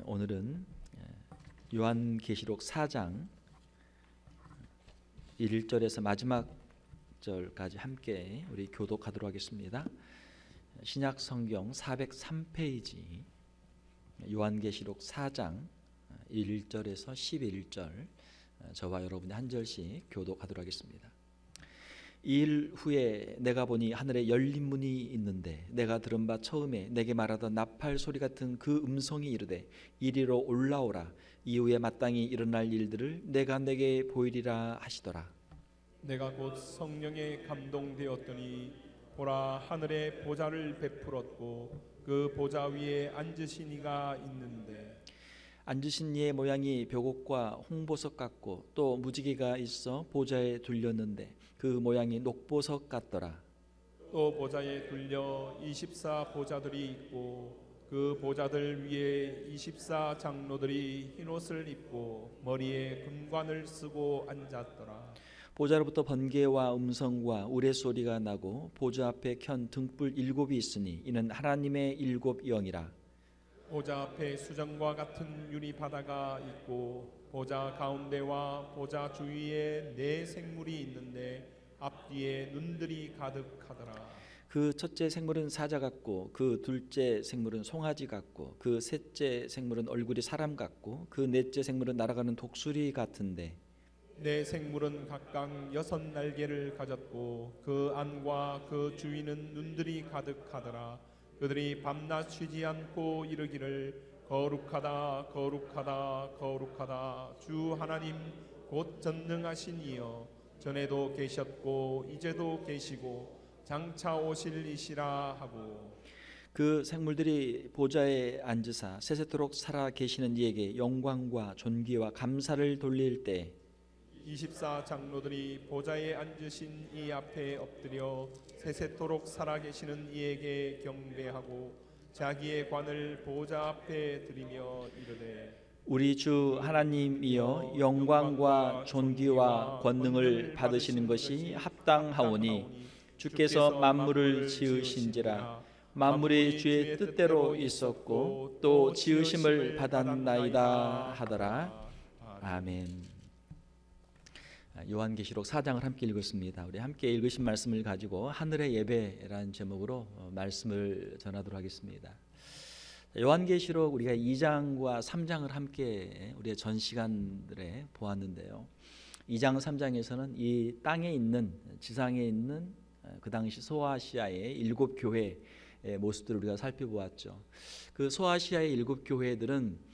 오늘은 요한계시록 4장 1절에서 마지막 절까지 함께 우리 교독하도록 하겠습니다. 신약 성경 403페이지 요한계시록 4장 1절에서 11절 저와 여러분이 한 절씩 교독하도록 하겠습니다. 이 일 후에 내가 보니 하늘에 열린 문이 있는데 내가 들은 바 처음에 내게 말하던 나팔 소리 같은 그 음성이 이르되 이리로 올라오라. 이후에 마땅히 일어날 일들을 내가 내게 보이리라 하시더라. 내가 곧 성령에 감동되었더니 보라, 하늘에 보좌를 베풀었고 그 보좌 위에 앉으신 이가 있는데 앉으신 이의 모양이 벽옥과 홍보석 같고 또 무지개가 있어 보좌에 둘렸는데 그 모양이 녹보석 같더라. 또 보좌에 둘려 24 보좌들이 있고 그 보좌들 위에 24 장로들이 흰옷을 입고 머리에 금관을 쓰고 앉았더라. 보좌로부터 번개와 음성과 우레소리가 나고 보좌 앞에 켠 등불 7이 있으니 이는 하나님의 7 영이라. 보좌 앞에 수정과 같은 유리 바다가 있고 보좌 가운데와 보좌 주위에 4 생물이 있는데 앞뒤에 눈들이 가득하더라. 그 첫째 생물은 사자 같고 그 둘째 생물은 송아지 같고 그 셋째 생물은 얼굴이 사람 같고 그 넷째 생물은 날아가는 독수리 같은데 4 생물은 각각 6 날개를 가졌고 그 안과 그 주위는 눈들이 가득하더라. 그들이 밤낮 쉬지 않고 이르기를 거룩하다 거룩하다 거룩하다 주 하나님 곧 전능하신 이여, 전에도 계셨고 이제도 계시고 장차 오실 이시라 하고 그 생물들이 보좌에 앉으사 세세토록 살아 계시는 이에게 영광과 존귀와 감사를 돌릴 때 24 장로들이 보좌에 앉으신 이 앞에 엎드려 세세토록 살아계시는 이에게 경배하고 자기의 관을 보좌 앞에 드리며 이르되 우리 주 하나님이여, 영광과 존귀와 권능을 받으시는 것이 합당하오니 주께서 만물을 지으신지라. 만물이 주의 뜻대로 있었고 또 지으심을 받았나이다 하더라. 아멘. 요한계시록 4장을 함께 읽었습니다. 우리 함께 읽으신 말씀을 가지고 하늘의 예배라는 제목으로 말씀을 전하도록 하겠습니다. 요한계시록 우리가 2장과 3장을 함께 우리의 전 시간들에 보았는데요. 2장 3장에서는 이 땅에 있는, 지상에 있는 그 당시 소아시아의 7 교회의 모습들을 우리가 살펴보았죠. 그 소아시아의 7 교회들은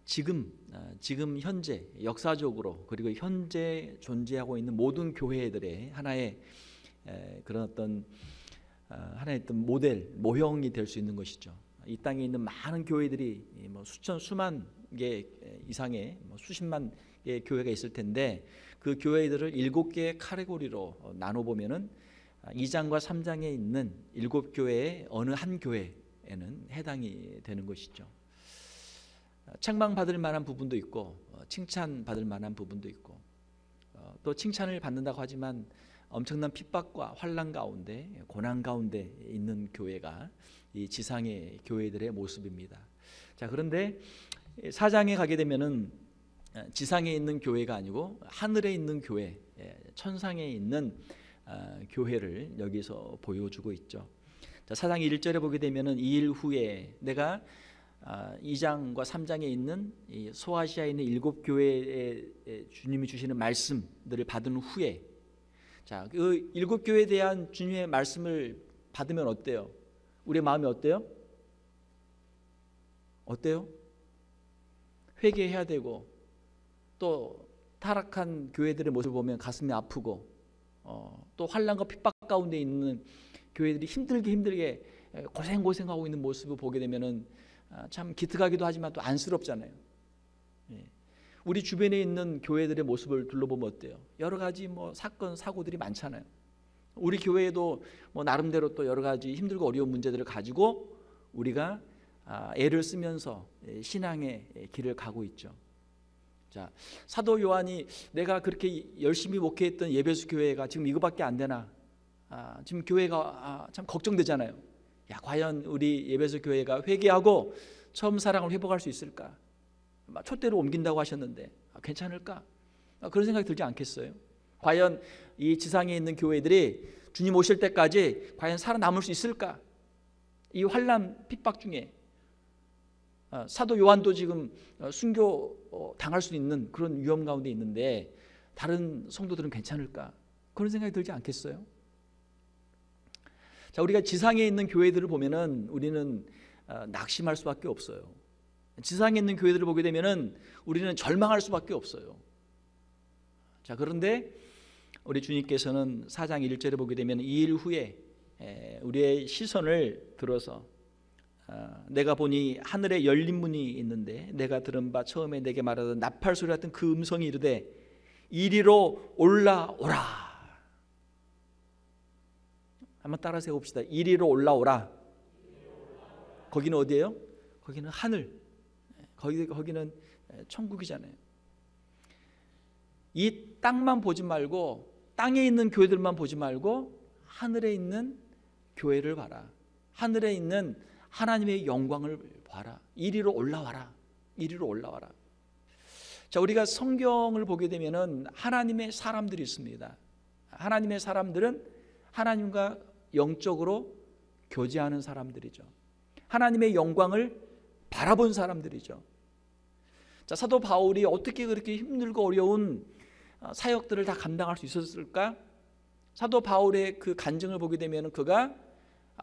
지금 현재 역사적으로 그리고 현재 존재하고 있는 모든 교회들의 하나의 그런 어떤 하나의 어떤 모델 모형이 될 수 있는 것이죠. 이 땅에 있는 많은 교회들이 뭐 수만 개 이상의 수십만 개의 교회가 있을 텐데 그 교회들을 7개의 카테고리로 나눠 보면은 2장과 3장에 있는 7 교회의 어느 한 교회에는 해당이 되는 것이죠. 책망받을 만한 부분도 있고 칭찬받을 만한 부분도 있고 또 칭찬을 받는다고 하지만 엄청난 핍박과 환난 가운데 고난 가운데 있는 교회가 이 지상의 교회들의 모습입니다. 자, 그런데 4장에 가게 되면은 지상에 있는 교회가 아니고 하늘에 있는 교회, 천상에 있는 교회를 여기서 보여주고 있죠. 자, 4장 1절에 보게 되면은 이 일 후에 내가 2장과 3장에 있는 이 소아시아에 있는 7 교회에 주님이 주시는 말씀들을 받은 후에, 자, 그 7 교회에 대한 주님의 말씀을 받으면 어때요? 우리의 마음이 어때요? 어때요? 회개해야 되고 또 타락한 교회들의 모습을 보면 가슴이 아프고 또 환난과 핍박 가운데 있는 교회들이 힘들게 고생하고 있는 모습을 보게 되면은 참 기특하기도 하지만 또 안쓰럽잖아요. 우리 주변에 있는 교회들의 모습을 둘러보면 어때요? 여러 가지 뭐 사건 사고들이 많잖아요. 우리 교회에도 뭐 나름대로 또 여러 가지 힘들고 어려운 문제들을 가지고 우리가 애를 쓰면서 신앙의 길을 가고 있죠. 자, 사도 요한이 내가 그렇게 열심히 목회했던 예배수 교회가 지금 이거밖에 안 되나? 지금 교회가 참 걱정되잖아요. 야, 과연 우리 예배수 교회가 회개하고 처음 사랑을 회복할 수 있을까? 촛대로 옮긴다고 하셨는데 괜찮을까? 그런 생각이 들지 않겠어요? 과연 이 지상에 있는 교회들이 주님 오실 때까지 과연 살아남을 수 있을까? 이 환난 핍박 중에 사도 요한도 지금 순교 당할 수 있는 그런 위험 가운데 있는데 다른 성도들은 괜찮을까? 그런 생각이 들지 않겠어요? 자, 우리가 지상에 있는 교회들을 보면은 우리는 낙심할 수밖에 없어요. 지상에 있는 교회들을 보게 되면은 우리는 절망할 수밖에 없어요. 자, 그런데 우리 주님께서는 4장 1절에 보게 되면 이 일 후에 우리의 시선을 들어서 내가 보니 하늘에 열린 문이 있는데 내가 들은 바 처음에 내게 말하던 나팔 소리 같은 그 음성이 이르되 이리로 올라오라. 한번 따라서 해봅시다. 이리로 올라오라. 거기는 어디예요? 거기는 하늘. 거기는 천국이잖아요. 이 땅만 보지 말고 땅에 있는 교회들만 보지 말고 하늘에 있는 교회를 봐라. 하늘에 있는 하나님의 영광을 봐라. 이리로 올라와라. 이리로 올라와라. 자, 우리가 성경을 보게 되면은 하나님의 사람들이 있습니다. 하나님의 사람들은 하나님과 영적으로 교제하는 사람들이죠. 하나님의 영광을 바라본 사람들이죠. 자, 사도 바울이 어떻게 그렇게 힘들고 어려운 사역들을 다 감당할 수 있었을까? 사도 바울의 그 간증을 보게 되면 그가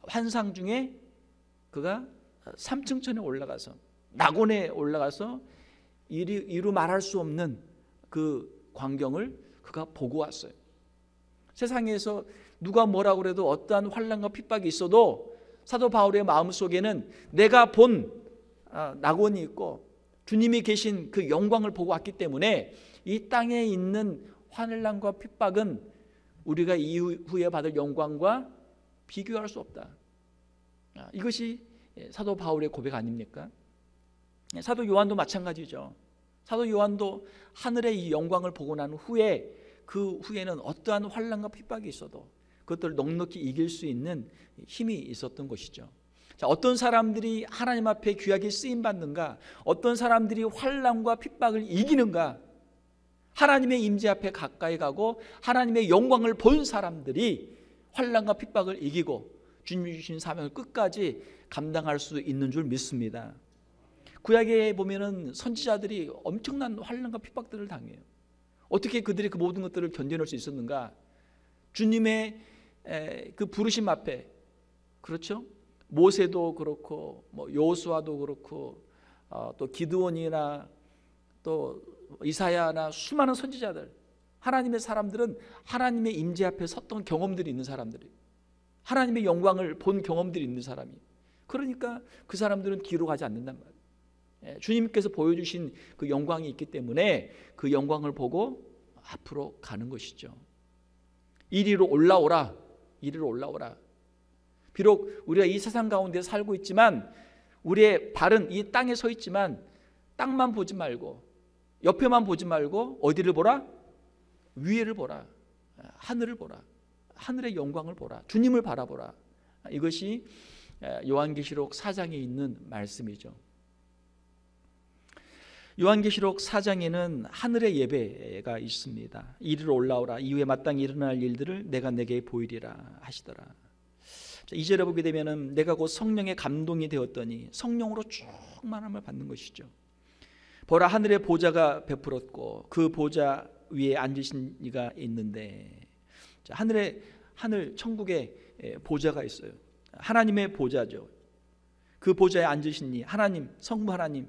환상 중에 그가 3층천에 올라가서 낙원에 올라가서 이루 말할 수 없는 그 광경을 그가 보고 왔어요. 세상에서 누가 뭐라고 그래도 어떠한 환난과 핍박이 있어도 사도 바울의 마음속에는 내가 본 낙원이 있고 주님이 계신 그 영광을 보고 왔기 때문에 이 땅에 있는 환난과 핍박은 우리가 이후에 받을 영광과 비교할 수 없다. 이것이 사도 바울의 고백 아닙니까? 사도 요한도 마찬가지죠. 사도 요한도 하늘의 이 영광을 보고 난 후에 그 후에는 어떠한 환난과 핍박이 있어도 그것들을 넉넉히 이길 수 있는 힘이 있었던 것이죠. 자, 어떤 사람들이 하나님 앞에 귀하게 쓰임 받는가? 어떤 사람들이 환난과 핍박을 이기는가? 하나님의 임재 앞에 가까이 가고 하나님의 영광을 본 사람들이 환난과 핍박을 이기고 주님이 주신 사명을 끝까지 감당할 수 있는 줄 믿습니다. 구약에 보면은 선지자들이 엄청난 환난과 핍박들을 당해요. 어떻게 그들이 그 모든 것들을 견뎌낼 수 있었는가? 주님의 그 부르심 앞에, 그렇죠? 모세도 그렇고 여호수아도 그렇고 또 기드온이나 또 이사야나 수많은 선지자들, 하나님의 사람들은 하나님의 임재 앞에 섰던 경험들이 있는 사람들이, 하나님의 영광을 본 경험들이 있는 사람이, 그러니까 그 사람들은 뒤로 가지 않는단 말이에요. 주님께서 보여주신 그 영광이 있기 때문에 그 영광을 보고 앞으로 가는 것이죠. 이리로 올라오라. 이리로 올라오라. 비록 우리가 이 세상 가운데 살고 있지만 우리의 발은 이 땅에 서 있지만 땅만 보지 말고 옆에만 보지 말고 어디를 보라? 위에를 보라. 하늘을 보라. 하늘의 영광을 보라. 주님을 바라보라. 이것이 요한계시록 4장에 있는 말씀이죠. 요한계시록 4장에는 하늘의 예배가 있습니다. 이리로 올라오라. 이후에 마땅히 일어날 일들을 내가 내게 보이리라 하시더라. 2절에 보게 되면은 내가 곧 성령의 감동이 되었더니 성령으로 충만함을 받는 것이죠. 보라, 하늘의 보좌가 베풀었고 그 보좌 위에 앉으신 이가 있는데, 자, 하늘 천국에 보좌가 있어요. 하나님의 보좌죠. 그 보좌에 앉으신 이 하나님, 성부 하나님,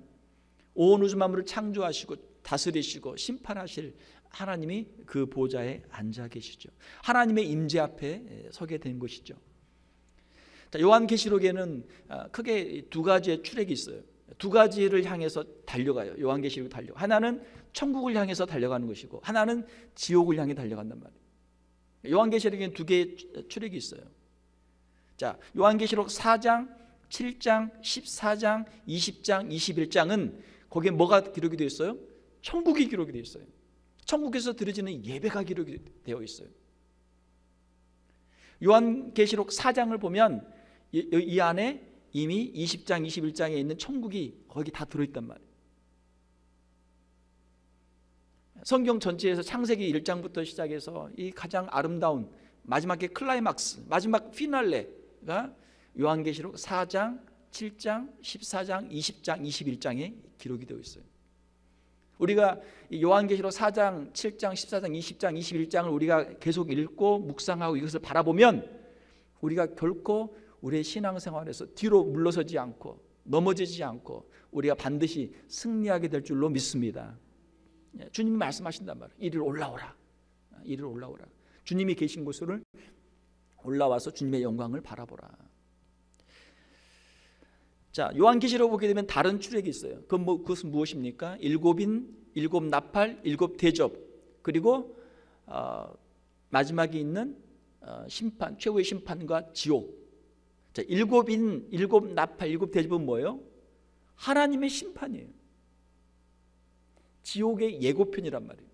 온 우주 만물을 창조하시고 다스리시고 심판하실 하나님이 그 보좌에 앉아 계시죠. 하나님의 임재 앞에 서게 된 것이죠. 자, 요한계시록에는 크게 두 가지의 출애굽이 있어요. 두 가지를 향해서 달려가요. 요한계시록이 달려. 하나는 천국을 향해서 달려가는 것이고 하나는 지옥을 향해 달려간단 말이에요. 요한계시록에는 두 개의 출애굽이 있어요. 자, 요한계시록 4장, 7장, 14장, 20장, 21장은 거기에 뭐가 기록이 되어 있어요? 천국이 기록이 되어 있어요. 천국에서 드려지는 예배가 기록이 되어 있어요. 요한계시록 4장을 보면 이 안에 이미 20장 21장에 있는 천국이 거기 다 들어있단 말이에요. 성경 전체에서 창세기 1장부터 시작해서 이 가장 아름다운 마지막의 클라이막스, 마지막 피날레가 요한계시록 4장, 7장, 14장, 20장, 21장에 기록이 되어 있어요. 우리가 요한계시록 4장, 7장, 14장, 20장, 21장을 우리가 계속 읽고 묵상하고 이것을 바라보면 우리가 결코 우리의 신앙생활에서 뒤로 물러서지 않고 넘어지지 않고 우리가 반드시 승리하게 될 줄로 믿습니다. 주님이 말씀하신단 말이에요. 이리로 올라오라. 이리로 올라오라. 주님이 계신 곳으로 올라와서 주님의 영광을 바라보라. 자, 요한계시록 보게 되면 다른 출애굽이 있어요. 그것은 무엇입니까? 일곱인, 일곱 나팔, 일곱 대접, 그리고 마지막에 있는 심판, 최후의 심판과 지옥. 자, 일곱인, 일곱 나팔, 일곱 대접은 뭐예요? 하나님의 심판이에요. 지옥의 예고편이란 말이에요.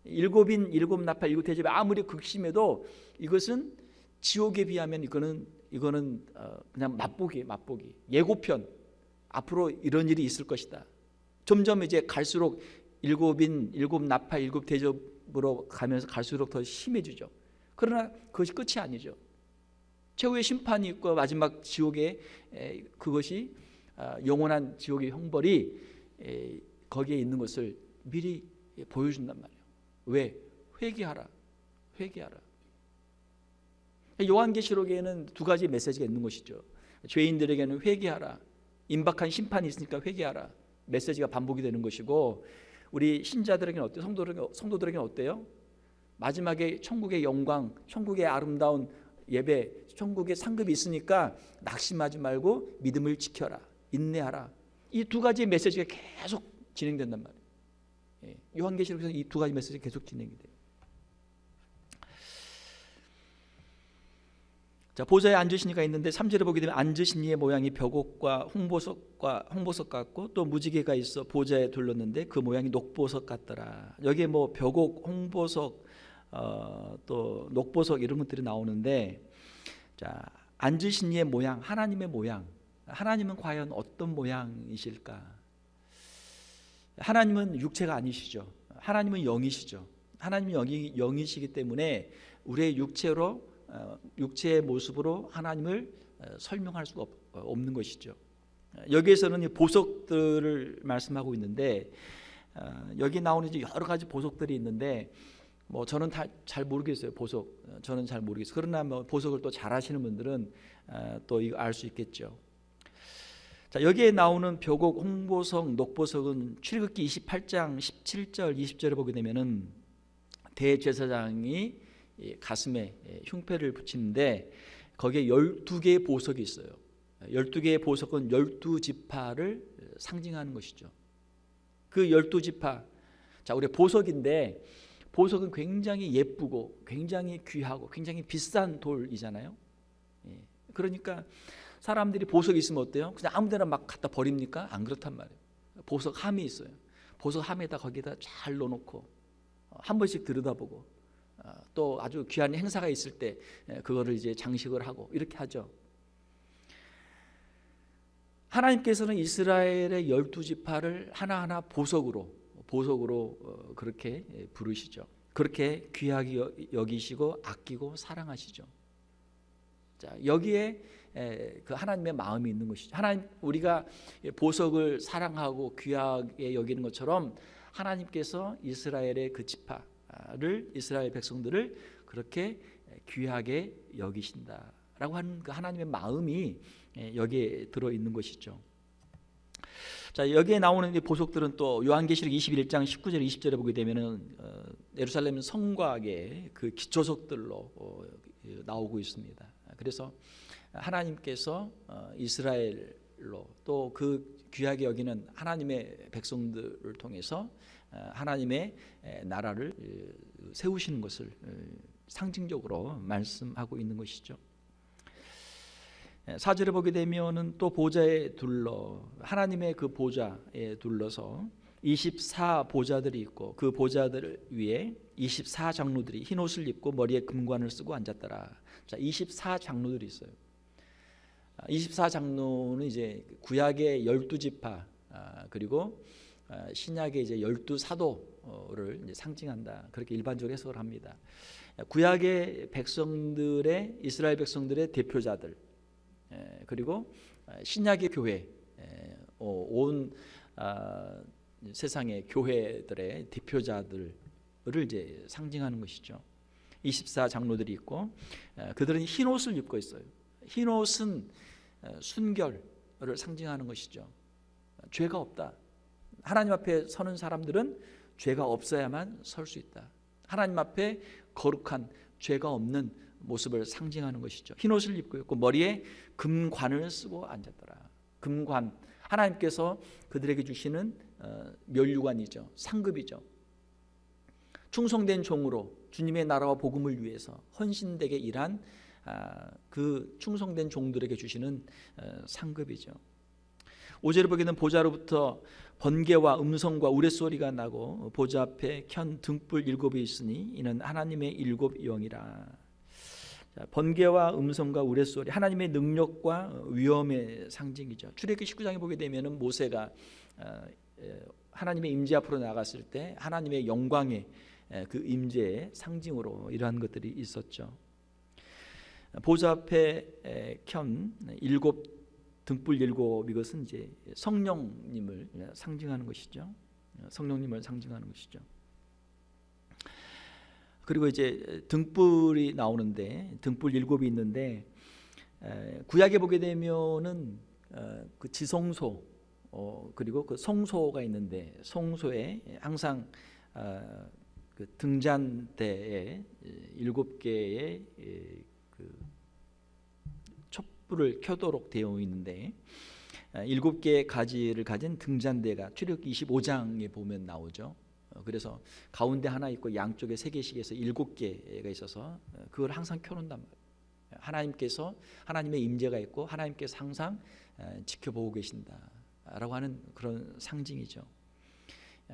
일곱인, 일곱 나팔, 일곱 대접이 아무리 극심해도 이것은 지옥에 비하면 이거는 그냥 맛보기예요. 맛보기. 예고편. 앞으로 이런 일이 있을 것이다. 점점 이제 갈수록 일곱인, 일곱 나팔, 일곱 대접으로 가면서 갈수록 더 심해지죠. 그러나 그것이 끝이 아니죠. 최후의 심판이 있고 마지막 지옥에 그것이 영원한 지옥의 형벌이 거기에 있는 것을 미리 보여준단 말이에요. 왜? 회개하라. 회개하라. 요한계시록에는 두 가지 메시지가 있는 것이죠. 죄인들에게는 회개하라. 임박한 심판이 있으니까 회개하라. 메시지가 반복이 되는 것이고, 우리 신자들에게는 어때요? 성도들에게는 어때요? 마지막에 천국의 영광, 천국의 아름다운 예배, 천국의 상급이 있으니까 낙심하지 말고 믿음을 지켜라. 인내하라. 이 두 가지 메시지가 계속 진행된단 말이에요. 요한계시록에서 이 두 가지 메시지가 계속 진행이 돼요. 자, 보좌에 앉으신 이가 있는데 3절에 보게 되면 앉으신 이의 모양이 벽옥과 홍보석 같고 또 무지개가 있어 보좌에 둘렀는데 그 모양이 녹보석 같더라. 여기에 뭐 벽옥, 홍보석, 또 녹보석 이런 것들이 나오는데, 자, 앉으신 이의 모양, 하나님의 모양. 하나님은 과연 어떤 모양이실까? 하나님은 육체가 아니시죠. 하나님은 영이시죠. 하나님은 영이시기 때문에 우리의 육체의 모습으로 하나님을 설명할 수가 없는 것이죠. 여기에서는 이 보석들을 말씀하고 있는데, 여기 나오는 이제 여러 가지 보석들이 있는데, 뭐 저는 잘 모르겠어요. 보석 저는 잘 모르겠어요. 그러나 뭐 보석을 또 잘 아시는 분들은 또 이거 알 수 있겠죠. 자, 여기에 나오는 벽옥, 홍보석, 녹보석은 출애굽기 28장 17절 20절에 보게 되면은 대제사장이 가슴에 흉패를 붙이는데 거기에 12개의 보석이 있어요. 12개의 보석은 12지파를 상징하는 것이죠. 그 12지파, 자, 우리 보석인데 보석은 굉장히 예쁘고 굉장히 귀하고 굉장히 비싼 돌이잖아요. 그러니까 사람들이 보석이 있으면 어때요? 그냥 아무데나 막 갖다 버립니까? 안 그렇단 말이에요. 보석 함이 있어요. 보석 함에다 거기다 잘 넣어놓고 한 번씩 들여다보고 또 아주 귀한 행사가 있을 때 그거를 이제 장식을 하고 이렇게 하죠. 하나님께서는 이스라엘의 12지파를 하나하나 보석으로 그렇게 부르시죠. 그렇게 귀하게 여기시고 아끼고 사랑하시죠. 자, 여기에 그 하나님의 마음이 있는 것이죠. 하나님, 우리가 보석을 사랑하고 귀하게 여기는 것처럼 하나님께서 이스라엘의 그 지파를, 이스라엘 백성들을 그렇게 귀하게 여기신다라고 하는 그 하나님의 마음이 여기에 들어 있는 것이죠. 자, 여기에 나오는 보석들은 또 요한계시록 21장 19절 20절에 보게 되면은 예루살렘 성곽의 그 기초석들로 나오고 있습니다. 그래서 하나님께서 이스라엘로 또 그 귀하게 여기는 하나님의 백성들을 통해서 하나님의 나라를 세우시는 것을 상징적으로 말씀하고 있는 것이죠. 4절에 보게 되면은 또 보좌에 둘러, 하나님의 그 보좌에 둘러서 24보좌들이 있고 그 보좌들 위에 24장로들이 흰 옷을 입고 머리에 금관을 쓰고 앉았더라. 자, 24장로들이 있어요. 24장로는 이제 구약의 12지파 그리고 신약의 이제 12사도를 이제 상징한다. 그렇게 일반적으로 해석을 합니다. 구약의 백성들의 이스라엘 백성들의 대표자들 그리고 신약의 교회 온 세상의 교회들의 대표자들을 이제 상징하는 것이죠. 24장로들이 있고 그들은 흰 옷을 입고 있어요. 흰 옷은 순결을 상징하는 것이죠. 죄가 없다. 하나님 앞에 서는 사람들은 죄가 없어야만 설 수 있다. 하나님 앞에 거룩한 죄가 없는 모습을 상징하는 것이죠. 흰 옷을 입고 있고 머리에 금관을 쓰고 앉았더라. 금관, 하나님께서 그들에게 주시는 면류관이죠. 상급이죠. 충성된 종으로 주님의 나라와 복음을 위해서 헌신되게 일한 그 충성된 종들에게 주시는 상급이죠. 5절에 보게 되면 보좌로부터 번개와 음성과 우레소리가 나고 보좌 앞에 켠 등불 7이 있으니 이는 하나님의 7 영이라. 번개와 음성과 우레소리, 하나님의 능력과 위엄의 상징이죠. 출애굽기 19장에 보게 되면 모세가 하나님의 임재 앞으로 나갔을 때 하나님의 영광의 그 임재의 상징으로 이러한 것들이 있었죠. 보좌 앞에 켠 7 등불 7 이것은 이제 성령님을 상징하는 것이죠. 성령님을 상징하는 것이죠. 그리고 이제 등불이 나오는데 등불 7이 있는데 구약에 보게 되면은 그 지성소 그리고 그 성소가 있는데 성소에 항상 그 등잔대에 7개의 그 촛불을 켜도록 되어 있는데 7개의 가지를 가진 등잔대가 출애굽기 25장에 보면 나오죠. 그래서 가운데 하나 있고 양쪽에 3개씩 해서 7개가 있어서 그걸 항상 켜놓는단 말이에요. 하나님께서 하나님의 임재가 있고 하나님께서 항상 지켜보고 계신다라고 하는 그런 상징이죠.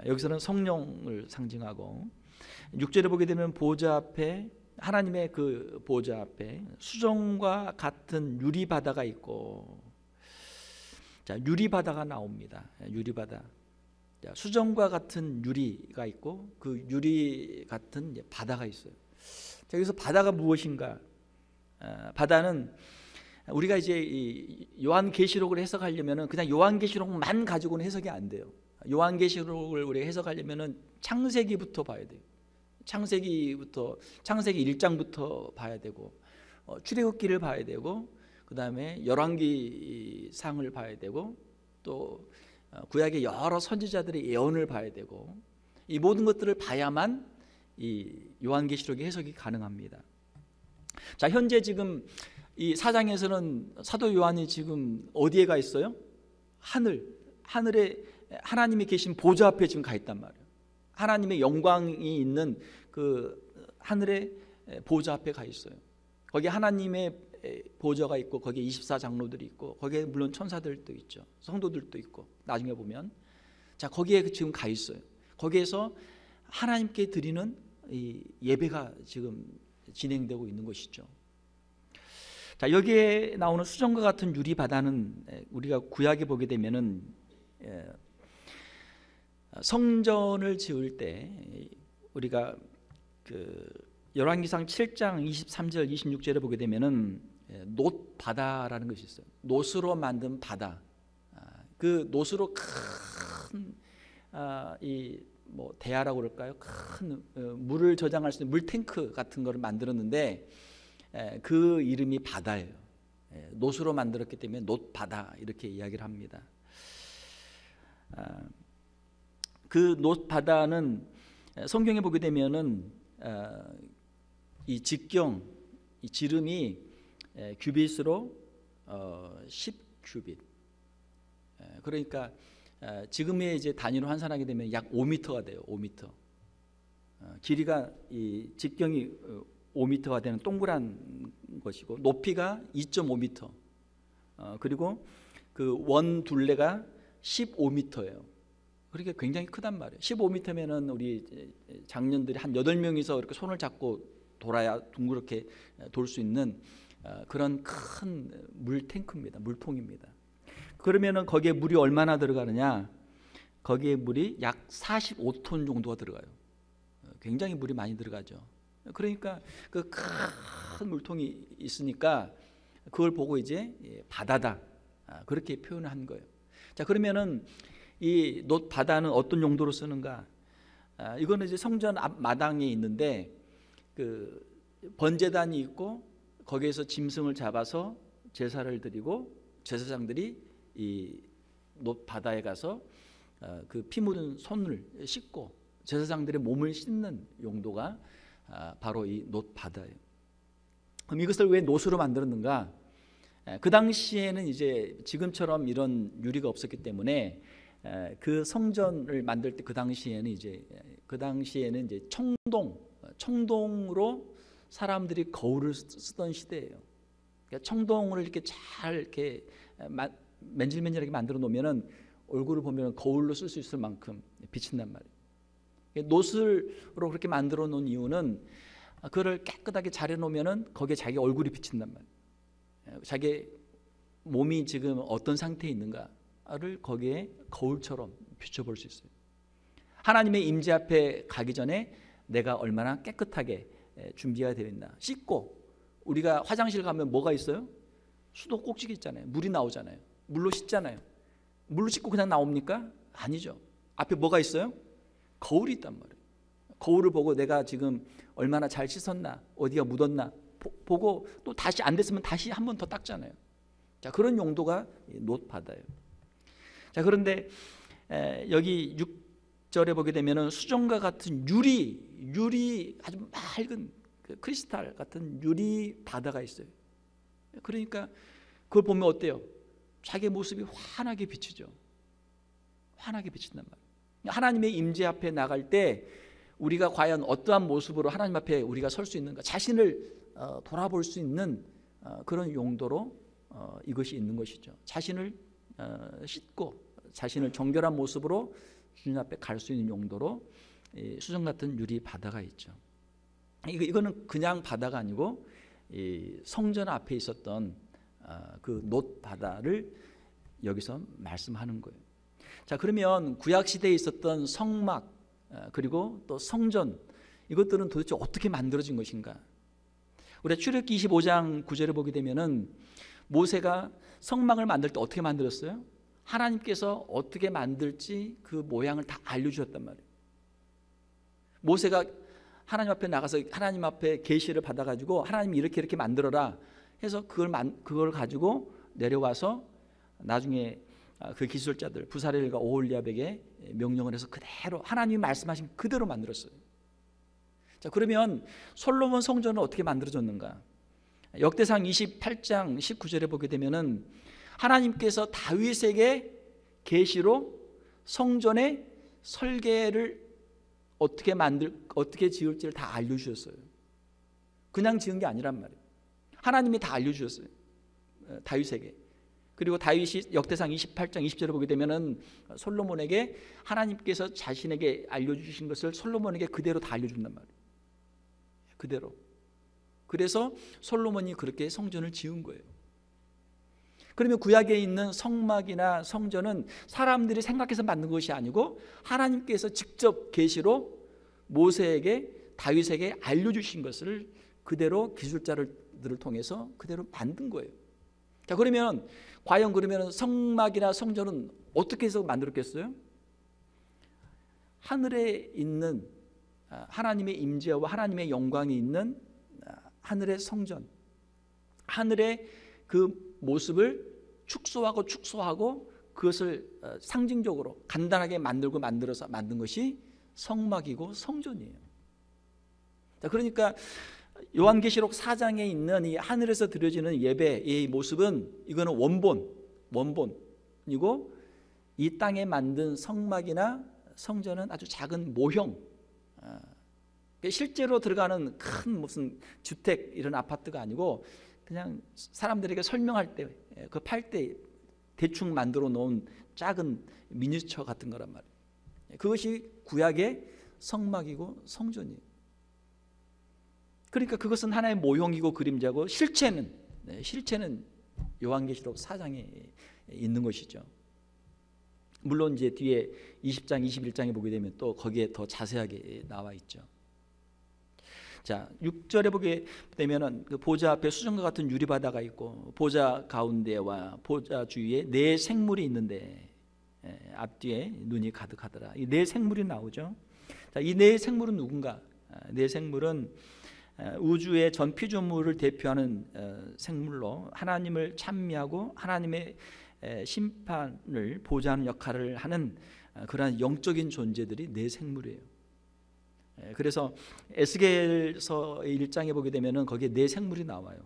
여기서는 성령을 상징하고 6절에 보게 되면 보좌 앞에 하나님의 그 보좌 앞에 수정과 같은 유리바다가 있고 자 유리바다가 나옵니다. 유리바다. 자, 수정과 같은 유리가 있고 그 유리 같은 바다가 있어요. 자, 여기서 바다가 무엇인가? 바다는 우리가 이제 이 요한계시록을 해석하려면은 그냥 요한계시록만 가지고는 해석이 안 돼요. 요한계시록을 우리가 해석하려면은 창세기부터 봐야 돼요. 창세기 1장부터 봐야 되고 출애굽기를 봐야 되고 그다음에 열왕기상을 봐야 되고 또 구약의 여러 선지자들의 예언을 봐야 되고 이 모든 것들을 봐야만 이 요한계시록의 해석이 가능합니다. 자, 현재 지금 이 4장에서는 사도 요한이 지금 어디에 가 있어요? 하늘에 하나님이 계신 보좌 앞에 지금 가 있단 말이에요. 하나님의 영광이 있는 그 하늘의 보좌 앞에 가 있어요. 거기 하나님의 보좌가 있고 거기에 24장로들이 있고 거기에 물론 천사들도 있죠. 성도들도 있고 나중에 보면 자 거기에 지금 가 있어요. 거기에서 하나님께 드리는 이 예배가 지금 진행되고 있는 것이죠. 자 여기에 나오는 수정과 같은 유리 바다는 우리가 구약에 보게 되면은 성전을 지을 때 우리가 그 열왕기상 7장 23절 26절에 보게 되면은 놋 바다라는 것이 있어요. 놋으로 만든 바다. 그 놋으로 큰 이 뭐 대야라고 그럴까요? 큰 물을 저장할 수 있는 물 탱크 같은 거를 만들었는데 그 이름이 바다예요. 놋으로 만들었기 때문에 놋 바다 이렇게 이야기를 합니다. 그 놋 바다는 성경에 보게 되면은 이 직경 이 지름이 규빗으로 10규빗. 그러니까 지금의 이제 단위로 환산하게 되면 약 5m가 돼요. 5m. 길이가 이 직경이 5m가 되는 동그란 것이고 높이가 2.5m. 그리고 그 원 둘레가 15m예요. 그러니까 굉장히 크단 말이에요. 15m면은 우리 장년들이 한 8명이서 이렇게 손을 잡고 돌아야 둥그렇게 돌 수 있는 그런 큰 물탱크입니다. 물통입니다. 그러면은 거기에 물이 얼마나 들어가느냐? 거기에 물이 약 45톤 정도가 들어가요. 굉장히 물이 많이 들어가죠. 그러니까 그 큰 물통이 있으니까 그걸 보고 이제 바다다, 그렇게 표현을 한 거예요. 자, 그러면은 이 놋 바다는 어떤 용도로 쓰는가? 이거는 이제 성전 앞 마당에 있는데 그 번제단이 있고 거기에서 짐승을 잡아서 제사를 드리고 제사장들이 이 놋 바다에 가서 그 피 묻은 손을 씻고 제사장들의 몸을 씻는 용도가 바로 이 놋 바다예요. 그럼 이것을 왜 놋으로 만들었는가? 그 당시에는 이제 지금처럼 이런 유리가 없었기 때문에 그 성전을 만들 때 그 당시에는 이제 청동으로 사람들이 거울을 쓰던 시대예요. 그러니까 청동을 이렇게 잘 이렇게 맨질맨질하게 만들어 놓으면은 얼굴을 보면 거울로 쓸 수 있을 만큼 비친단 말이에요. 놋으로 그렇게 만들어 놓은 이유는 그걸 깨끗하게 잘 해놓으면은 거기에 자기 얼굴이 비친단 말이에요. 자기 몸이 지금 어떤 상태에 있는가를 거기에 거울처럼 비춰볼 수 있어요. 하나님의 임재 앞에 가기 전에 내가 얼마나 깨끗하게 준비가 되어 있나. 씻고, 우리가 화장실 가면 뭐가 있어요? 수도 꼭지기 있잖아요. 물이 나오잖아요. 물로 씻잖아요. 물로 씻고 그냥 나옵니까? 아니죠. 앞에 뭐가 있어요? 거울이 있단 말이에요. 거울을 보고 내가 지금 얼마나 잘 씻었나, 어디가 묻었나 보고 또 다시 안 됐으면 다시 한 번 더 닦잖아요. 자, 그런 용도가 놋 바다예요. 자, 그런데 여기 6절에 보게 되면은 수정과 같은 유리 아주 맑은 그 크리스탈 같은 유리 바다가 있어요. 그러니까 그걸 보면 어때요? 자기 모습이 환하게 비치죠. 환하게 비친단 말이에요. 하나님의 임재 앞에 나갈 때 우리가 과연 어떠한 모습으로 하나님 앞에 우리가 설 수 있는가, 자신을 돌아볼 수 있는 그런 용도로 이것이 있는 것이죠. 자신을 씻고 자신을 정결한 모습으로 주님 앞에 갈 수 있는 용도로 수정 같은 유리 바다가 있죠. 이거는 그냥 바다가 아니고 성전 앞에 있었던 그 놋 바다를 여기서 말씀하는 거예요. 자, 그러면 구약 시대에 있었던 성막 그리고 또 성전, 이것들은 도대체 어떻게 만들어진 것인가? 우리가 출애굽기 25장 9절을 보게 되면은 모세가 성막을 만들 때 어떻게 만들었어요? 하나님께서 어떻게 만들지 그 모양을 다 알려주셨단 말이에요. 모세가 하나님 앞에 나가서 하나님 앞에 계시를 받아가지고 하나님이 이렇게 만들어라 해서 그걸 가지고 내려와서 나중에 그 기술자들 부사렐과 오홀리압에게 명령을 해서 그대로 하나님이 말씀하신 그대로 만들었어요. 자, 그러면 솔로몬 성전은 어떻게 만들어졌는가? 역대상 28장 19절에 보게 되면은 하나님께서 다윗에게 계시로 성전의 설계를 어떻게 지을지를 다 알려주셨어요. 그냥 지은 게 아니란 말이에요. 하나님이 다 알려주셨어요. 다윗에게. 그리고 다윗이 역대상 28장 20절에 보게 되면은 솔로몬에게 하나님께서 자신에게 알려주신 것을 솔로몬에게 그대로 다 알려준단 말이에요. 그대로. 그래서 솔로몬이 그렇게 성전을 지은 거예요. 그러면 구약에 있는 성막이나 성전은 사람들이 생각해서 만든 것이 아니고 하나님께서 직접 계시로 모세에게 다윗에게 알려주신 것을 그대로 기술자들을 통해서 그대로 만든 거예요. 자, 그러면 과연 그러면 성막이나 성전은 어떻게 해서 만들었겠어요? 하늘에 있는 하나님의 임재와 하나님의 영광이 있는 하늘의 성전, 하늘의 그 모습을 축소하고 그것을 상징적으로 간단하게 만들어서 만든 것이 성막이고 성전이에요. 자, 그러니까 요한계시록 4장에 있는 이 하늘에서 드려지는 예배의 모습은 이거는 원본이고 이 땅에 만든 성막이나 성전은 아주 작은 모형, 실제로 들어가는 큰 무슨 주택 이런 아파트가 아니고 그냥 사람들에게 설명할 때 그 팔 때 대충 만들어 놓은 작은 미니처 같은 거란 말이에요. 그것이 구약의 성막이고 성전이에요. 그러니까 그것은 하나의 모형이고 그림자고 실체는 실체는 요한계시록 4장에 있는 것이죠. 물론 이제 뒤에 20장, 21장에 보게 되면 또 거기에 더 자세하게 나와 있죠. 자, 6절에 보게 되면은 그 보좌 앞에 수정과 같은 유리바다가 있고 보좌 가운데와 보좌 주위에 네 생물이 있는데 앞뒤에 눈이 가득하더라. 이 네 생물이 나오죠. 자, 이 네 생물은 누군가? 네 생물은 우주의 전 피조물을 대표하는 생물로 하나님을 찬미하고 하나님의 심판을 보좌하는 역할을 하는 그러한 영적인 존재들이 네 생물이에요. 그래서 에스겔서 1장에 보게 되면은 거기에 네 생물이 나와요.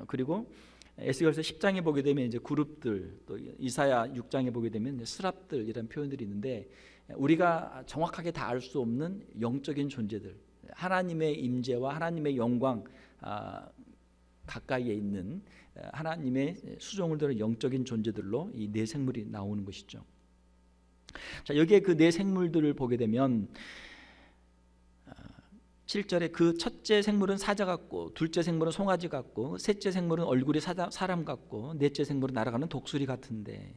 그리고 에스겔서 10장에 보게 되면 이제 그룹들, 또 이사야 6장에 보게 되면 스랍들이라는 표현들이 있는데 우리가 정확하게 다 알 수 없는 영적인 존재들, 하나님의 임재와 하나님의 영광 가까이에 있는 하나님의 수종을 두는 영적인 존재들로 이 네 생물이 나오는 것이죠. 자, 여기에 그 네 생물들을 보게 되면 7절에 그 첫째 생물은 사자 같고 둘째 생물은 송아지 같고 셋째 생물은 얼굴이 사람 같고 넷째 생물은 날아가는 독수리 같은데,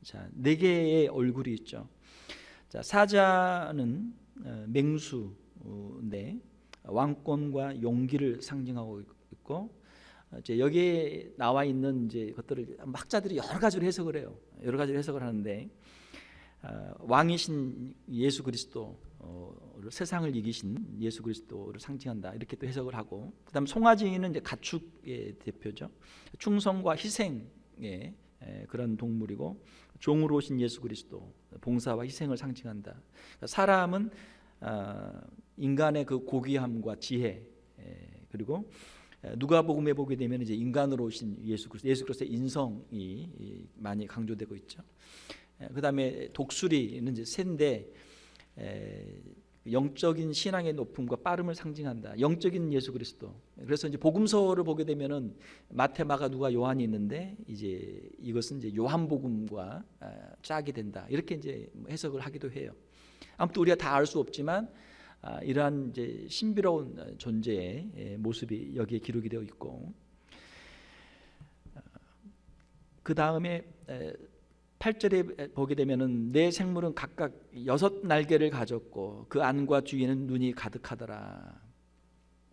자, 네 개의 얼굴이 있죠. 자, 사자는 맹수인데 왕권과 용기를 상징하고 있고, 이제 여기에 나와 있는 이제 것들을 학자들이 여러 가지로 해석을 해요. 여러 가지로 해석을 하는데 왕이신 예수 그리스도, 세상을 이기신 예수 그리스도를 상징한다 이렇게 또 해석을 하고, 그다음 송아지는 이제 가축의 대표죠. 충성과 희생의 그런 동물이고, 종으로 오신 예수 그리스도, 봉사와 희생을 상징한다. 사람은 인간의 그 고귀함과 지혜, 그리고 누가복음에 보게 되면 이제 인간으로 오신 예수 그리스도의 인성이 많이 강조되고 있죠. 그다음에 독수리는 이제 새인데 영적인 신앙의 높음과 빠름을 상징한다. 영적인 예수 그리스도. 그래서 이제 복음서를 보게 되면은 마태, 마가, 누가, 요한이 있는데 이제 이것은 이제 요한복음과 짝이 된다. 이렇게 이제 해석을 하기도 해요. 아무튼 우리가 다 알 수 없지만 이러한 이제 신비로운 존재의 모습이 여기에 기록이 되어 있고, 그 다음에 8절에 보게 되면은 네 생물은 각각 6 날개를 가졌고 그 안과 주위에는 눈이 가득하더라.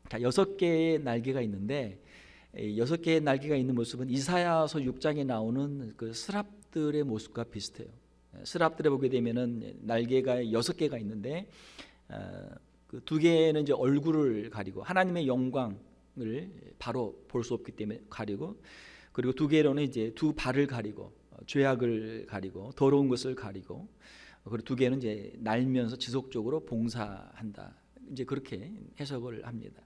자, 6개의 날개가 있는데 6개의 날개가 있는 모습은 이사야서 6장에 나오는 그 스랍들의 모습과 비슷해요. 스랍들에 보게 되면은 날개가 6개가 있는데 그 2개는 이제 얼굴을 가리고 하나님의 영광을 바로 볼 수 없기 때문에 가리고, 그리고 2개로는 이제 2 발을 가리고 죄악을 가리고 더러운 것을 가리고, 그리고 2개는 이제 날면서 지속적으로 봉사한다. 이제 그렇게 해석을 합니다.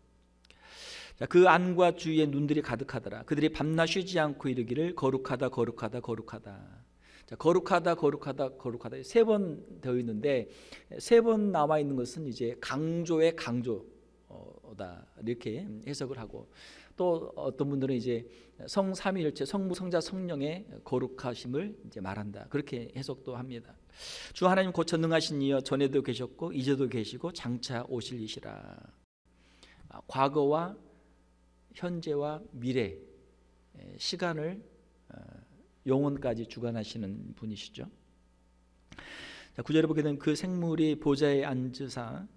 자, 그 안과 주위에 눈들이 가득하더라. 그들이 밤낮 쉬지 않고 이르기를 거룩하다 거룩하다 거룩하다. 자, 거룩하다 거룩하다 거룩하다 3번 되어 있는데 3번 나와 있는 것은 이제 강조의 강조다 이렇게 해석을 하고, 또 어떤 분들은 이제 성 삼위일체 성부 성자 성령의 거룩하심을 이제 말한다 그렇게 해석도 합니다. 주 하나님 곧 전능하신 이여 전에도 계셨고 이제도 계시고 장차 오실 이시라. 과거와 현재와 미래 시간을 영원까지 주관하시는 분이시죠. 자, 9절에 보게 되면 그 생물이 보좌에 앉으사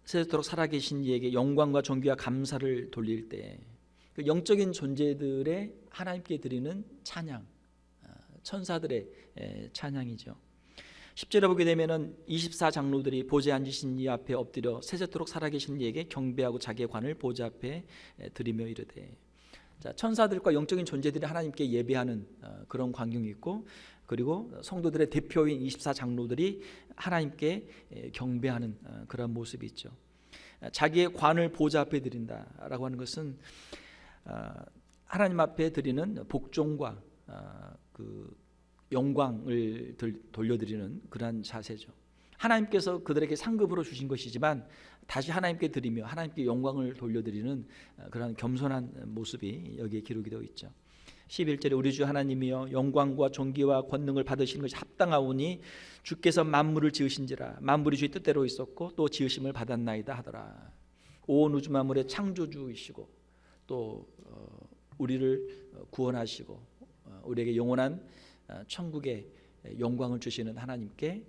세세토록 살아계신 이에게 영광과 존귀와 감사를 돌릴 때, 그 영적인 존재들의 하나님께 드리는 찬양, 천사들의 찬양이죠. 10절에 보게 되면은 24장로들이 보좌에 앉으신 이 앞에 엎드려 세세토록 살아계신 이에게 경배하고 자기의 관을 보좌 앞에 드리며 이르되. 자, 천사들과 영적인 존재들이 하나님께 예배하는 그런 광경이 있고, 그리고 성도들의 대표인 24장로들이 하나님께 경배하는 그런 모습이 있죠. 자기의 관을 보좌 앞에 드린다라고 하는 것은 하나님 앞에 드리는 복종과 그 영광을 돌려드리는 그러한 자세죠. 하나님께서 그들에게 상급으로 주신 것이지만 다시 하나님께 드리며 하나님께 영광을 돌려드리는 그런 겸손한 모습이 여기에 기록이 되어 있죠. 11절에 우리 주 하나님이여 영광과 존귀와 권능을 받으시는 것이 합당하오니 주께서 만물을 지으신지라. 만물이 주의 뜻대로 있었고 또 지으심을 받았나이다 하더라. 온 우주 만물의 창조주이시고 또 우리를 구원하시고 우리에게 영원한 천국의 영광을 주시는 하나님께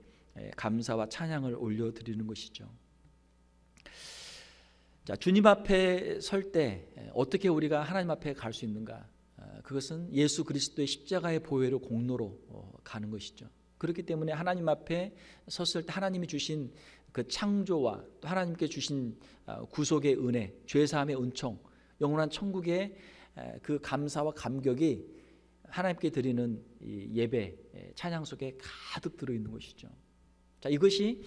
감사와 찬양을 올려드리는 것이죠. 자, 주님 앞에 설 때 어떻게 우리가 하나님 앞에 갈 수 있는가? 그것은 예수 그리스도의 십자가의 보혈의 공로로 가는 것이죠. 그렇기 때문에 하나님 앞에 섰을 때 하나님이 주신 그 창조와 또 하나님께 주신 구속의 은혜, 죄사함의 은총, 영원한 천국의 그 감사와 감격이 하나님께 드리는 이 예배, 찬양 속에 가득 들어있는 것이죠. 자, 이것이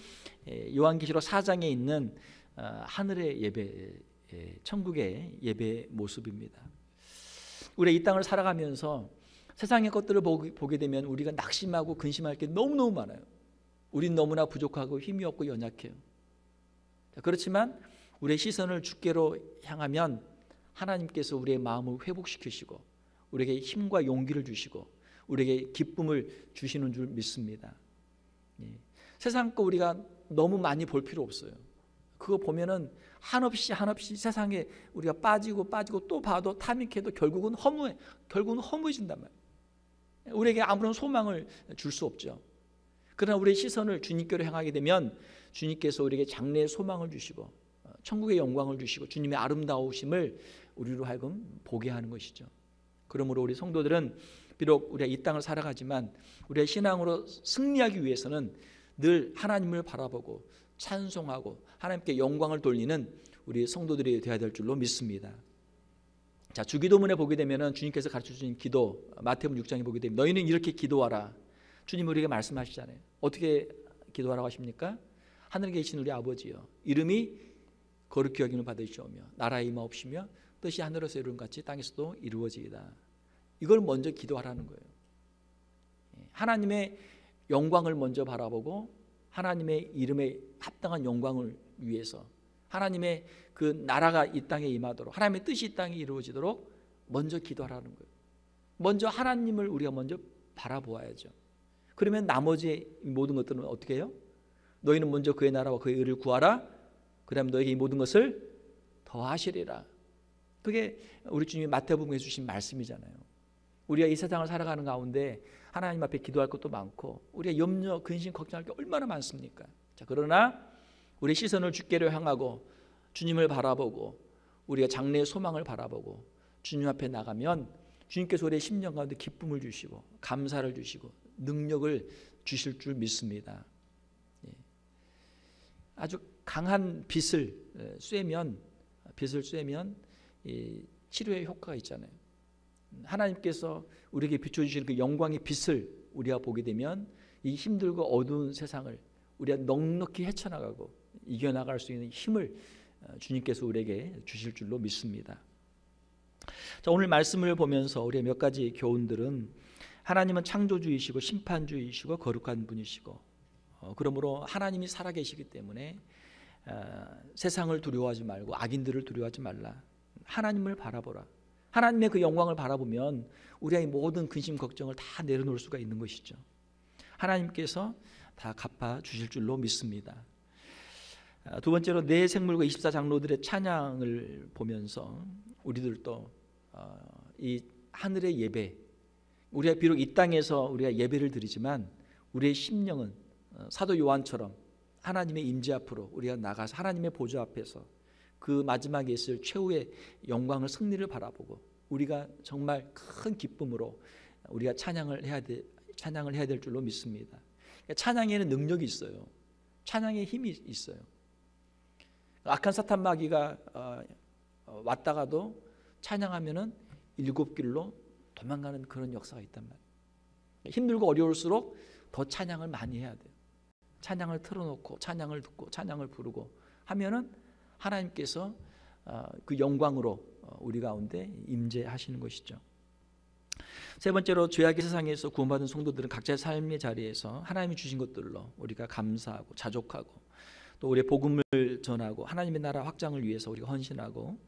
요한계시록 4장에 있는 하늘의 예배, 천국의 예배 모습입니다. 우리가 이 땅을 살아가면서 세상의 것들을 보게 되면 우리가 낙심하고 근심할 게 너무너무 많아요. 우린 너무나 부족하고 힘이 없고 연약해요. 그렇지만 우리의 시선을 주께로 향하면 하나님께서 우리의 마음을 회복시키시고 우리에게 힘과 용기를 주시고 우리에게 기쁨을 주시는 줄 믿습니다. 세상 거 우리가 너무 많이 볼 필요 없어요. 그거 보면은 한없이 세상에 우리가 빠지고 또 봐도 탐닉해도 결국은 허무해진단 말이에요. 우리에게 아무런 소망을 줄 수 없죠. 그러나 우리의 시선을 주님께로 향하게 되면 주님께서 우리에게 장래의 소망을 주시고 천국의 영광을 주시고 주님의 아름다우심을 우리로 하여금 보게 하는 것이죠. 그러므로 우리 성도들은 비록 우리가 이 땅을 살아가지만 우리의 신앙으로 승리하기 위해서는 늘 하나님을 바라보고 찬송하고 하나님께 영광을 돌리는 우리 성도들이 되어야 될 줄로 믿습니다. 자, 주기도문에 보게 되면은 주님께서 가르쳐 주신 기도, 마태복음 6장에 보게 되면 너희는 이렇게 기도하라. 주님 우리에게 말씀하시잖아요. 어떻게 기도하라고 하십니까? 하늘에 계신 우리 아버지여, 이름이 거룩히 여김을 받으시오며 나라의 임하옵시며 뜻이 하늘에서 이룬 같이 땅에서도 이루어지이다. 이걸 먼저 기도하라는 거예요. 하나님의 영광을 먼저 바라보고 하나님의 이름에 합당한 영광을 위해서 하나님의 그 나라가 이 땅에 임하도록 하나님의 뜻이 이 땅에 이루어지도록 먼저 기도하라는 거예요. 먼저 하나님을 우리가 먼저 바라보아야죠. 그러면 나머지 모든 것들은 어떻게 해요? 너희는 먼저 그의 나라와 그의 의를 구하라. 그다음에 너에게 이 모든 것을 더하시리라. 그게 우리 주님이 마태복음에 주신 말씀이잖아요. 우리가 이 세상을 살아가는 가운데 하나님 앞에 기도할 것도 많고 우리가 염려, 근심, 걱정할 게 얼마나 많습니까? 자, 그러나 우리 시선을 주께로 향하고 주님을 바라보고 우리가 장래의 소망을 바라보고 주님 앞에 나가면 주님께서 우리의 심령 가운데 기쁨을 주시고 감사를 주시고 능력을 주실 줄 믿습니다. 아주 강한 빛을 쐬면 이 치료의 효과가 있잖아요. 하나님께서 우리에게 비춰주시는 그 영광의 빛을 우리가 보게 되면 이 힘들고 어두운 세상을 우리가 넉넉히 헤쳐나가고 이겨나갈 수 있는 힘을 주님께서 우리에게 주실 줄로 믿습니다. 자, 오늘 말씀을 보면서 우리의 몇 가지 교훈들은 하나님은 창조주이시고 심판주이시고 거룩한 분이시고 그러므로 하나님이 살아계시기 때문에 세상을 두려워하지 말고 악인들을 두려워하지 말라. 하나님을 바라보라. 하나님의 그 영광을 바라보면 우리의 모든 근심 걱정을 다 내려놓을 수가 있는 것이죠. 하나님께서 다 갚아 주실 줄로 믿습니다. 두 번째로 내 생물과 24장로들의 찬양을 보면서 우리들도 이 하늘의 예배, 우리가 비록 이 땅에서 우리가 예배를 드리지만 우리의 심령은 사도 요한처럼 하나님의 임재 앞으로 우리가 나가서 하나님의 보좌 앞에서 그 마지막에 있을 최후의 영광을 승리를 바라보고 우리가 정말 큰 기쁨으로 우리가 찬양을 해야 될 줄로 믿습니다. 찬양에는 능력이 있어요. 찬양에 힘이 있어요. 악한 사탄 마귀가 왔다가도 찬양하면은 7길로 도망가는 그런 역사가 있단 말이에요. 힘들고 어려울수록 더 찬양을 많이 해야 돼요. 찬양을 틀어놓고 찬양을 듣고 찬양을 부르고 하면은 하나님께서 그 영광으로 우리 가운데 임재하시는 것이죠. 세 번째로 죄악의 세상에서 구원받은 성도들은 각자의 삶의 자리에서 하나님이 주신 것들로 우리가 감사하고 자족하고 또 우리의 복음을 전하고 하나님의 나라 확장을 위해서 우리가 헌신하고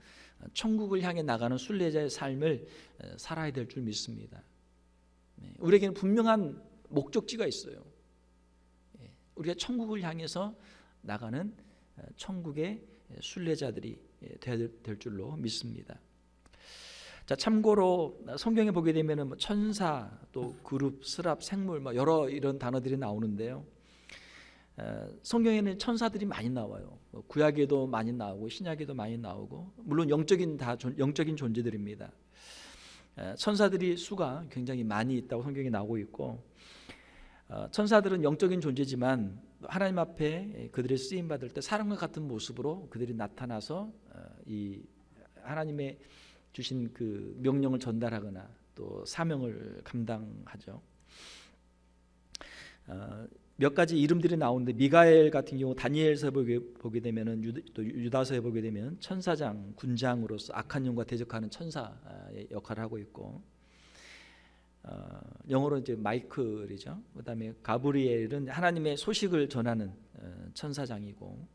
천국을 향해 나가는 순례자의 삶을 살아야 될 줄 믿습니다. 우리에게는 분명한 목적지가 있어요. 우리가 천국을 향해서 나가는 천국의 순례자들이 되어야 될 줄로 믿습니다. 자, 참고로 성경에 보게 되면은 뭐 천사, 또 그룹, 스랍, 생물, 뭐 여러 이런 단어들이 나오는데요. 성경에는 천사들이 많이 나와요. 구약에도 많이 나오고 신약에도 많이 나오고, 물론 영적인 존재들입니다. 천사들이 수가 굉장히 많이 있다고 성경에 나오고 있고, 천사들은 영적인 존재지만 하나님 앞에 그들의 쓰임 받을 때 사람과 같은 모습으로 그들이 나타나서 이 하나님의 주신 그 명령을 전달하거나 또 사명을 감당하죠. 몇 가지 이름들이 나오는데, 미가엘 같은 경우 다니엘서 보게 되면은, 또 유다서에 보게 되면 천사장, 군장으로서 악한 영과 대적하는 천사의 역할을 하고 있고, 영어로 이제 마이클이죠. 그다음에 가브리엘은 하나님의 소식을 전하는 천사장이고,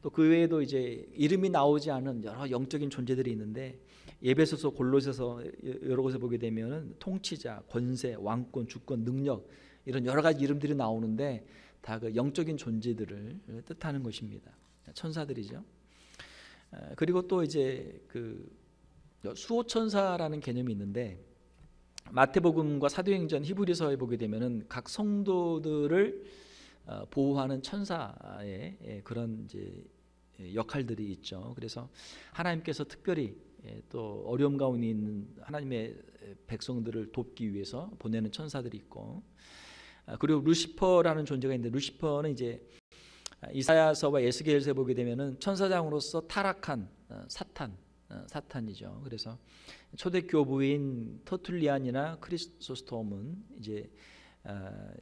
또 그 외에도 이제 이름이 나오지 않은 여러 영적인 존재들이 있는데, 에베소서, 골로새서 여러 곳에 보게 되면은 통치자, 권세, 왕권, 주권, 능력, 이런 여러 가지 이름들이 나오는데 다 그 영적인 존재들을 뜻하는 것입니다. 천사들이죠. 그리고 또 이제 그 수호천사라는 개념이 있는데, 마태복음과 사도행전, 히브리서에 보게 되면은 각 성도들을 보호하는 천사의 그런 이제 역할들이 있죠. 그래서 하나님께서 특별히 또 어려움 가운데 있는 하나님의 백성들을 돕기 위해서 보내는 천사들이 있고, 그리고 루시퍼라는 존재가 있는데, 루시퍼는 이제 이사야서와 에스겔서에 보게 되면은 천사장으로서 타락한 사탄이죠. 그래서 초대 교부인 터툴리안이나 크리소스톰은 이제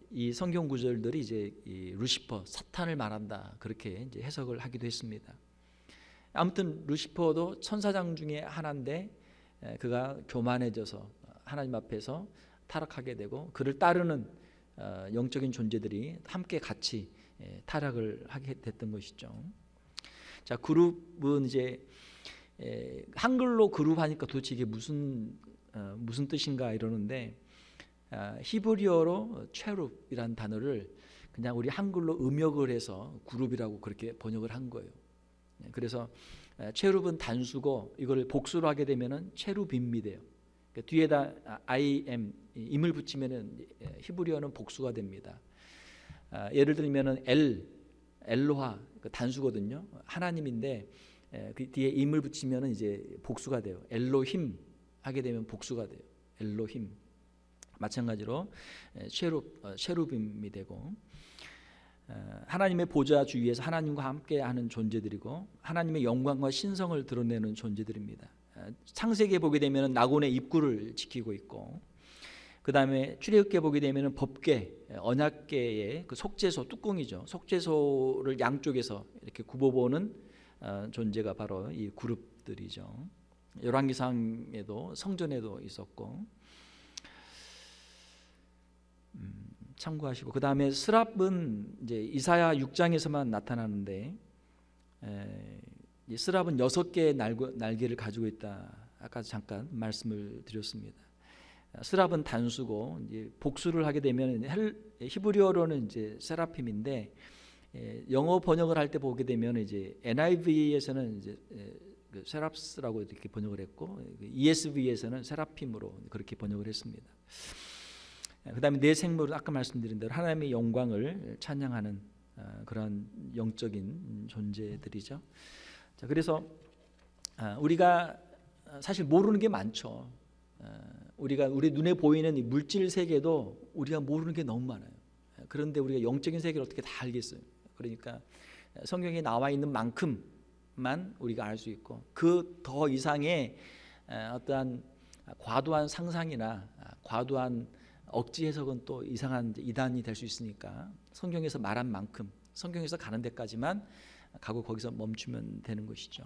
이 성경 구절들이 이제 이 루시퍼, 사탄을 말한다, 그렇게 이제 해석을 하기도 했습니다. 아무튼 루시퍼도 천사장 중에 하나인데, 그가 교만해져서 하나님 앞에서 타락하게 되고, 그를 따르는 영적인 존재들이 함께 같이 타락을 하게 됐던 것이죠. 자, 그룹은 이제 한글로 그룹 하니까 도대체 이게 무슨 뜻인가 이러는데, 히브리어로 체룹이라는 단어를 그냥 우리 한글로 음역을 해서 그룹이라고 그렇게 번역을 한 거예요. 그래서 체룹은 단수고, 이걸 복수로 하게 되면은 체루빔이 돼요. 그러니까 뒤에다 im, 임을 붙이면은 히브리어는 복수가 됩니다. 예를 들면은 엘로하, 단수거든요. 하나님인데 그 뒤에 임을 붙이면은 이제 복수가 돼요. 엘로힘 하게 되면 복수가 돼요. 엘로힘. 마찬가지로 쉐루빔이 되고, 하나님의 보좌 주위에서 하나님과 함께하는 존재들이고, 하나님의 영광과 신성을 드러내는 존재들입니다. 창세기에 보게 되면 나곤의 입구를 지키고 있고, 그 다음에 출애굽기에 보게 되면 법궤, 언약궤의 그 속죄소, 뚜껑이죠. 속죄소를 양쪽에서 이렇게 굽어보는 존재가 바로 이 그룹들이죠. 열왕기상에도 성전에도 있었고, 참고하시고, 그 다음에 스랍은 이제 이사야 6장에서만 나타나는데, 이 스랍은 6개의 날개를 가지고 있다. 아까 잠깐 말씀을 드렸습니다. 스랍은 단수고, 이제 복수를 하게 되면 히브리어로는 이제 세라핌인데, 영어 번역을 할 때 보게 되면 이제 NIV에서는 이제 그 세랍스라고 이렇게 번역을 했고, ESV에서는 세라핌으로 그렇게 번역을 했습니다. 그다음에 네 생물은 아까 말씀드린 대로 하나님의 영광을 찬양하는 그런 영적인 존재들이죠. 자, 그래서 우리가 사실 모르는 게 많죠. 우리 눈에 보이는 이 물질 세계도 우리가 모르는 게 너무 많아요. 그런데 우리가 영적인 세계를 어떻게 다 알겠어요? 그러니까 성경에 나와 있는 만큼만 우리가 알 수 있고, 그 더 이상의 어떠한 과도한 상상이나 과도한 억지 해석은 또 이상한 이단이 될 수 있으니까, 성경에서 말한 만큼, 성경에서 가는 데까지만 가고 거기서 멈추면 되는 것이죠.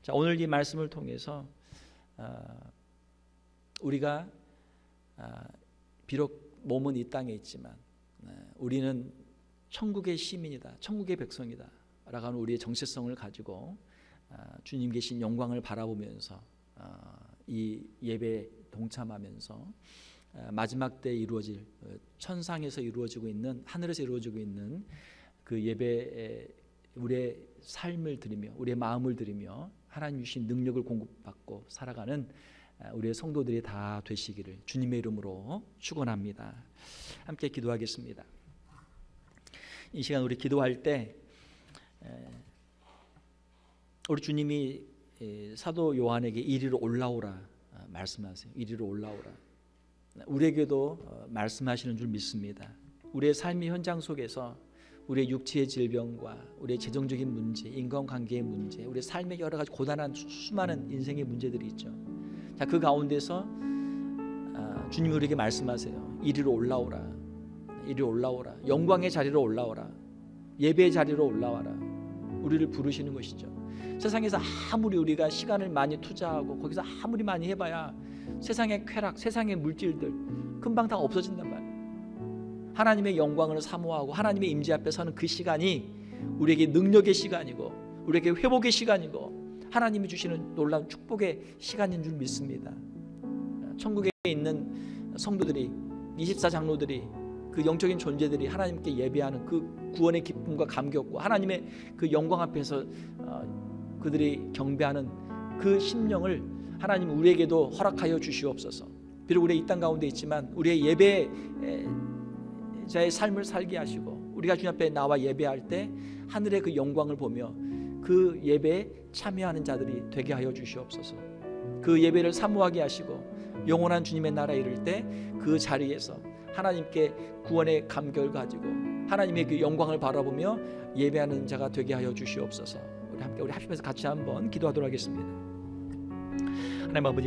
자, 오늘 이 말씀을 통해서 우리가 비록 몸은 이 땅에 있지만 우리는 천국의 시민이다, 천국의 백성이다 라고 하는 우리의 정체성을 가지고 주님 계신 영광을 바라보면서 이 예배에 동참하면서 마지막 때 이루어질, 천상에서 이루어지고 있는, 하늘에서 이루어지고 있는 그 예배에 우리의 삶을 드리며, 우리의 마음을 드리며 하나님 주신 능력을 공급받고 살아가는 우리의 성도들이 다 되시기를 주님의 이름으로 축원합니다. 함께 기도하겠습니다. 이 시간 우리 기도할 때 우리 주님이 사도 요한에게 이리로 올라오라 말씀하세요. 이리로 올라오라. 우리에게도 말씀하시는 줄 믿습니다. 우리의 삶의 현장 속에서 우리의 육체의 질병과 우리의 재정적인 문제, 인간관계의 문제, 우리의 삶의 여러 가지 고단한 수많은 인생의 문제들이 있죠. 자, 그 가운데서 주님이 우리에게 말씀하세요. 이리로 올라오라. 이리로 올라오라. 영광의 자리로 올라오라. 예배의 자리로 올라와라. 우리를 부르시는 것이죠. 세상에서 아무리 우리가 시간을 많이 투자하고 거기서 아무리 많이 해봐야 세상의 쾌락, 세상의 물질들 금방 다 없어진단 말이에요. 하나님의 영광을 사모하고 하나님의 임재 앞에 서는 그 시간이 우리에게 능력의 시간이고 우리에게 회복의 시간이고 하나님이 주시는 놀라운 축복의 시간인 줄 믿습니다. 천국에 있는 성도들이 24장로들이 그 영적인 존재들이 하나님께 예배하는 그 구원의 기쁨과 감격과 하나님의 그 영광 앞에서 그들이 경배하는 그 심령을 하나님 우리에게도 허락하여 주시옵소서. 비록 우리 이 땅 가운데 있지만 우리의 예배자의 삶을 살게 하시고 우리가 주님 앞에 나와 예배할 때 하늘의 그 영광을 보며 그 예배에 참여하는 자들이 되게 하여 주시옵소서. 그 예배를 사모하게 하시고 영원한 주님의 나라에 이를 때 그 자리에서 하나님께 구원의 감격을 가지고 하나님의 그 영광을 바라보며 예배하는 자가 되게 하여 주시옵소서. 우리 함께 우리 합심해서 같이 한번 기도하도록 하겠습니다. 하나님 아버지,